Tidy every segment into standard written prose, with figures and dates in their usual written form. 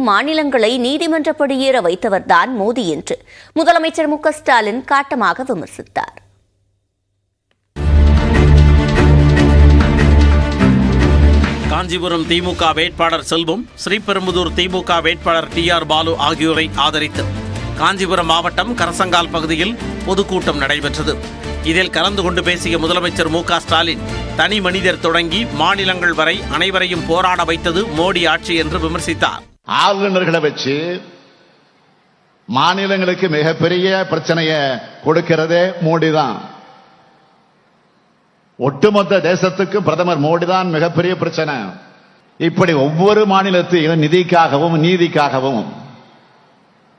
மாநிலங்களை நீதிமன்றப்படி ஏற வைத்தவர்தான் மோடி என்று முதலமைச்சர் மு க ஸ்டாலின் காட்டமாக விமர்சித்தார். காஞ்சிபுரம் திமுக வேட்பாளர் செல்வம், ஸ்ரீபெரும்புதூர் திமுக வேட்பாளர் TR பாலு ஆகியோரை ஆதரித்து காஞ்சிபுரம் மாவட்டம் கரசங்கால் பகுதியில் பொதுக்கூட்டம் நடைபெற்றது. இதில் கலந்து கொண்டு பேசிய முதலமைச்சர் மு க ஸ்டாலின், தனி மனிதர் தொடங்கி மாநிலங்கள் வரை அனைவரையும் போராட வைத்தது மோடி ஆட்சி என்று விமர்சித்தார். ஆளுநர்களை வச்சு மாநிலங்களுக்கு மிகப்பெரிய பிரச்சனையை கொடுக்கிறதே மோடி தான். ஒட்டுமொத்த தேசத்துக்கு பிரதமர் மோடி தான் மிகப்பெரிய பிரச்சனை. இப்படி ஒவ்வொரு மாநிலத்தையும் நிதிக்காகவும் நீதிக்காகவும்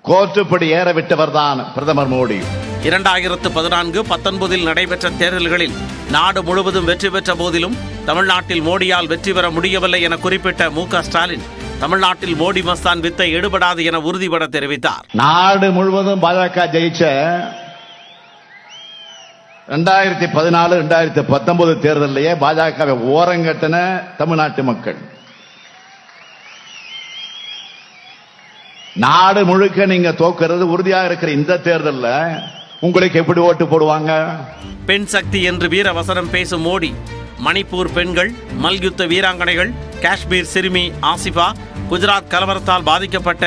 கோர்ட்டுப்படி ஏற விட்டவர் தான் பிரதமர் மோடி. 2014-19 நடைபெற்ற தேர்தல்களில் நாடு முழுவதும் வெற்றி பெற்ற போதிலும் தமிழ்நாட்டில் மோடியால் வெற்றி பெற முடியவில்லை என குறிப்பிட்ட மு க ஸ்டாலின், தமிழ்நாட்டில் மோடி மஸ்தான் வித்தை எடுபடாது என உறுதிபட தெரிவித்தார். நாடு முழுவதும் பாஜக ஜெயிச்ச 2014-2019 தேர்தலிலேயே பாஜகவை ஓரங்கட்டின தமிழ்நாட்டு மக்கள் நாடு முழுக்க நீங்க தோக்கிறது உறுதியாக இருக்கிற இந்த தேர்தலில் உங்களுக்கு எப்படி ஓட்டு போடுவாங்க? பெண் சக்தி என்று வீரவசனம் பேசும் மோடி, மணிப்பூர் பெண்கள், மல்யுத்த வீராங்கனைகள், காஷ்மீர் சிறுமி ஆசிஃபா, குஜராத் கலவரத்தால் பாதிக்கப்பட்ட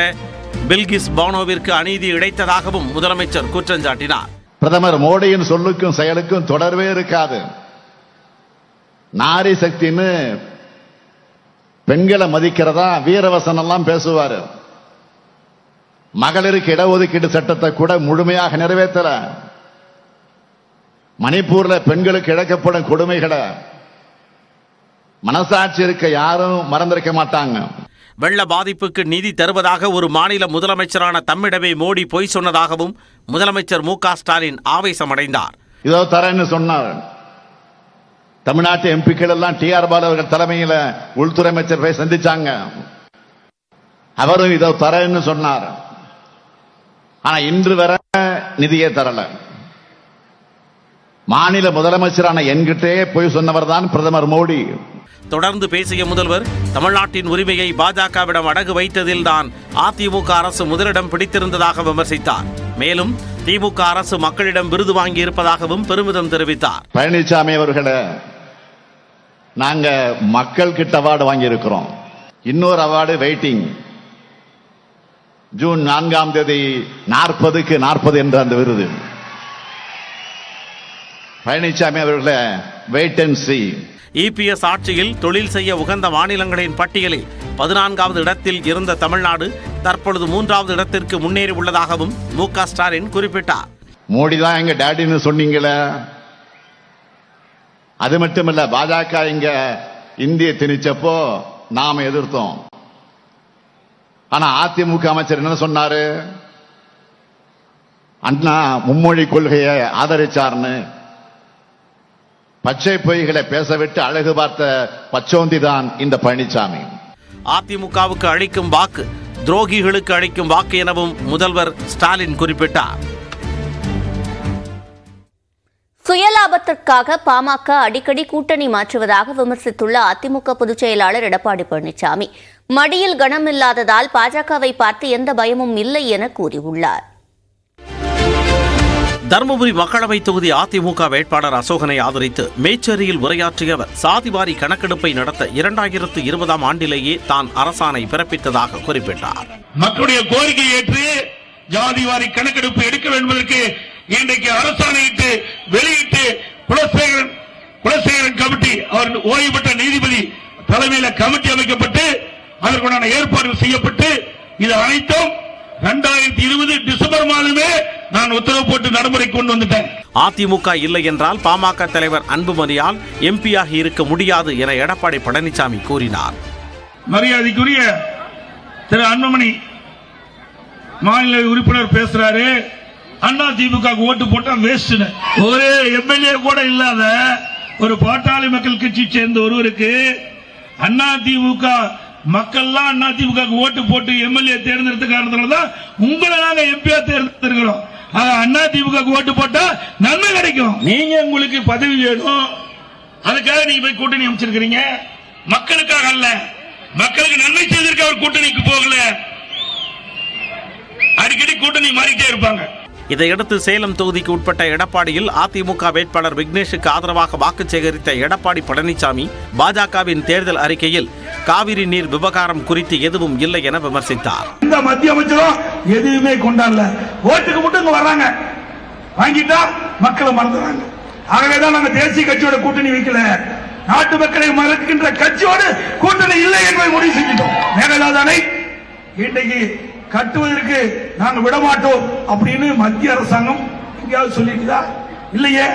பில்கிஸ் பானோவிற்கு அநீதி இழைத்ததாகவும் முதலமைச்சர் குற்றம் சாட்டினார். பிரதமர் மோடியின் சொல்லுக்கும் செயலுக்கும் தொடர்பே இருக்காது. நாரி சக்தின்னு பெண்களை மதிக்கிறதா வீரவசனம் எல்லாம் பேசுவாரு. மகளிருக்கு இடஒதுக்கீடு சட்டத்தை கூட முழுமையாக நிறைவேற்றல. மணிப்பூர்ல பெண்களுக்கு இழக்கப்படும் கொடுமைகளை மனசாட்சி இருக்க யாரும் மறந்திருக்க மாட்டாங்க. வெள்ள பாதிப்புக்கு நிதி தருவதாக ஒரு மாநில முதலமைச்சரான தம்மிடமே மோடி பொய் சொன்னதாகவும் முதலமைச்சர் மு க ஸ்டாலின் ஆவேசமடைந்தார். இதோ தரேன்னு சொன்னார். தமிழ்நாட்டு எம்பிக்கள் எல்லாம் TR பாலு அவர்கள் தலைமையில் உள்துறை அமைச்சர் போய் சந்திச்சாங்க. அவரும் இதோ தரேன்னு சொன்னார். ஆனா இன்று வரை நிதியே தரல. மாநில முதலமைச்சரான என்கிட்டே போய் சொன்னவர் தான் பிரதமர் மோடி. தொடர்ந்து பேசிய முதல்வர், தமிழ்நாட்டின் உரிமையை பாஜகவிடம் அடகு வைத்ததில் தான் அதிமுக அரசு முதலிடம் பிடித்திருந்ததாக விமர்சித்தார். மேலும் திமுக அரசு மக்களிடம் விருது வாங்கி இருப்பதாகவும் பெருமிதம் தெரிவித்தார். பழனிசாமி அவர்களே, நாங்க மக்கள் கிட்ட அவார்டு வாங்கி இருக்கிறோம். இன்னொரு அவார்டு வெயிட்டிங். ஜூன் 4ஆம் தேதி 40க்கு 40 என்ற அந்த விருது. பழனிசாமி அவர்களே, வெயிட் அண்ட் சீ. EPS ஆட்சியில் தொழில் செய்ய உகந்த மாநிலங்களின் பட்டியலில் 14வது இடத்தில் இருந்த தமிழ்நாடு தற்பொழுது 3வது இடத்திற்கு முன்னேறி உள்ளதாகவும் மு க ஸ்டாலின் குறிப்பிட்டார். மோடி தான் எங்க டாடின்னு சொன்னீங்களே, அது மட்டுமல்ல, பாஜக இங்க இந்திய திணிச்சப்போ நாம எதிர்த்தோம். ஆனா அதிமுக அமைச்சர் என்ன சொன்னாரு? அண்ணா மும்மொழி கொள்கையை ஆதரிச்சார்னு பச்சை பொய்களை பேசவிட்டு அழகு பார்த்த பச்சோந்தி தான் இந்த பழனிசாமி. அதிமுகவுக்கு அளிக்கும் வாக்கு துரோகிகளுக்கு அளிக்கும் வாக்கு எனவும் முதல்வர் ஸ்டாலின் குறிப்பிட்டார். சுயலாபத்திற்காக பாமக அடிக்கடி கூட்டணி மாற்றுவதாக விமர்சித்துள்ள அதிமுக பொதுச் செயலாளர் எடப்பாடி பழனிசாமி, மடியில் கனம் இல்லாததால் பாஜகவை பார்த்து எந்த பயமும் இல்லை என கூறியுள்ளார். தருமபுரி மக்களவை தொகுதி அதிமுக வேட்பாளர் அசோகனை ஆதரித்து மேச்சேரியில் உரையாற்றிய அவர், சாதிவாரி கணக்கெடுப்பை நடத்த 2020ஆம் ஆண்டிலேயே தான் அரசாணை பிறப்பித்ததாக குறிப்பிட்டார். மக்களுடைய கோரிக்கை ஏற்று ஜாதிவாரி கணக்கெடுப்பு எடுக்க வேண்டுவதற்கு இன்றைக்கு அரசாணையிட்டு வெளியிட்டு குலசேகரன் கமிட்டி, அவர் ஓய்வு பெற்ற நீதிபதி தலைமையில் கமிட்டி அமைக்கப்பட்டு அதற்குண்டான ஏற்பாடுகள் செய்யப்பட்டு இது அனைத்தும் 2020 டிசம்பர் மாதமே நான் உத்தரவு போட்டு நடைமுறை கொண்டு வந்துட்டேன். அதிமுக இல்லை என்றால் பாமக தலைவர் அன்புமணியால் எம்பியாக இருக்க முடியாது என எடப்பாடி பழனிசாமி கூறினார். மரியாதைக்குரிய திரு அன்புமணி மாநில உறுப்பினர் பேசுறாரு, அண்ணா திமுக ஓட்டு போட்டா வேஸ்ட். ஒரு எம்எல்ஏ கூட இல்லாத ஒரு பாட்டாளி மக்கள் கட்சி சேர்ந்த ஒருவருக்கு அண்ணா திமுக மக்கள்லாம் அண்ணா திமுக ஓட்டு போட்டு எம்எல்ஏ தேர்ந்தெடுத்த காரணத்தினால்தான் உங்களை நாங்க எம்பியா தேர்ந்தெடுக்கிறோம். அண்ணா திமுக ஓட்டு போட்டா நன்மை கிடைக்கும். நீங்க உங்களுக்கு பதவி வேணும், அதுக்காக நீங்க போய் கூட்டணி அமைச்சிருக்கிறீங்க. மக்களுக்காக அல்ல, மக்களுக்கு நன்மை செய்திருக்க அவர் கூட்டணிக்கு போகல. கூட்டணி மாறிட்டே இருப்பாங்க. இதையடுத்து சேலம் தொகுதிக்கு உட்பட்ட எடப்பாடியில் அதிமுக வேட்பாளர் விக்னேஷுக்கு ஆதரவாக வாக்கு சேகரித்த எடப்பாடி பழனிசாமி பாஜகவின் தேர்தல் அறிக்கையில் காவிரி நீர் விவகாரம் குறித்து எதுவும் இல்லை என விமர்சித்தார். இந்த மத்திய அமைச்சரும் எதுவுமே கொண்டாடல, ஓட்டுக்கு மட்டும் இங்க வர்றாங்க, வாங்கிட்டா மக்களை மறந்துறாங்க. ஆகவேதான் நாங்க தேசிய கட்சியோட கூட்டணி வைக்கல, நாட்டு மக்களை மறக்கின்ற கட்சியோடு கூட்டணி இல்லை என்பதை முடிவு செஞ்சிட்டோம். மேகதாதானை இன்றைக்கு கட்டுவதற்கு நாங்க விடமாட்டோம் அப்படின்னு மத்திய அரசாங்கம் எங்கேயாவது சொல்லியிருக்குதா? இல்லையே.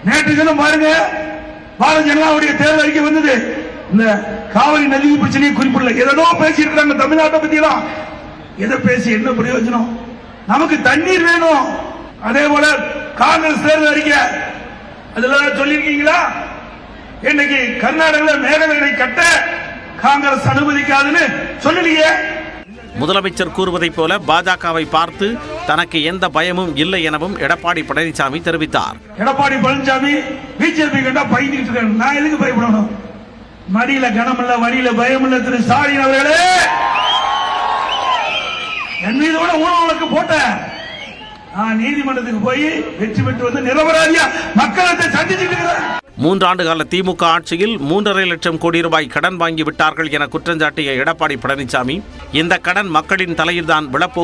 நேற்று தினம் பாருங்க, பாரதிய ஜனதாவுடைய தேர்தல் அறிக்கை வந்தது, இந்த காவிரி நதி பிரச்சனையை குறிப்பிடல, ஏதோ பேசி இருக்காங்க தமிழ்நாட்டை பத்தி எல்லாம். எதை பேசி என்ன பிரயோஜனம்? நமக்கு தண்ணீர் வேணும். அதே போல காங்கிரஸ் தேர்தல் அறிக்கை அதுல சொல்லிருக்கீங்களா? இன்னைக்கு கர்நாடகாவில் மேகதானை கட்ட காங்கிரஸ் அனுமதிக்காதுன்னு சொல்லலையே. முதலமைச்சர் கூறுவதைப் போல பாஜகவை பார்த்து தனக்கு எந்த பயமும் இல்லை எனவும் எடப்பாடி பழனிசாமி தெரிவித்தார். எடப்பாடி பழனிசாமி பிஜேபி கண்டா பயந்துட்டு இருக்காங்க, நான் எதுக்கு பயப்படணும்? மடியில கனம் இல்ல, வழியில பயம் இல்ல. திரு ஸ்டாலின் அவர்களே, என் மீது கூட ஊழல் வழக்கு போட்ட நான் நீதிமன்றத்துக்கு போய் வெற்றி பெற்று வந்து நிரபராதியா மக்களை சந்திச்சுட்டு இருக்கிறேன். 3 ஆண்டு கால திமுக ஆட்சியில் 3.5 லட்சம் கோடி ரூபாய் கடன் வாங்கி விட்டார்கள் என குற்றஞ்சாட்டிய எடப்பாடி பழனிசாமி, இந்த கடன் மக்களின் தலையில்தான் விழப்போகிறது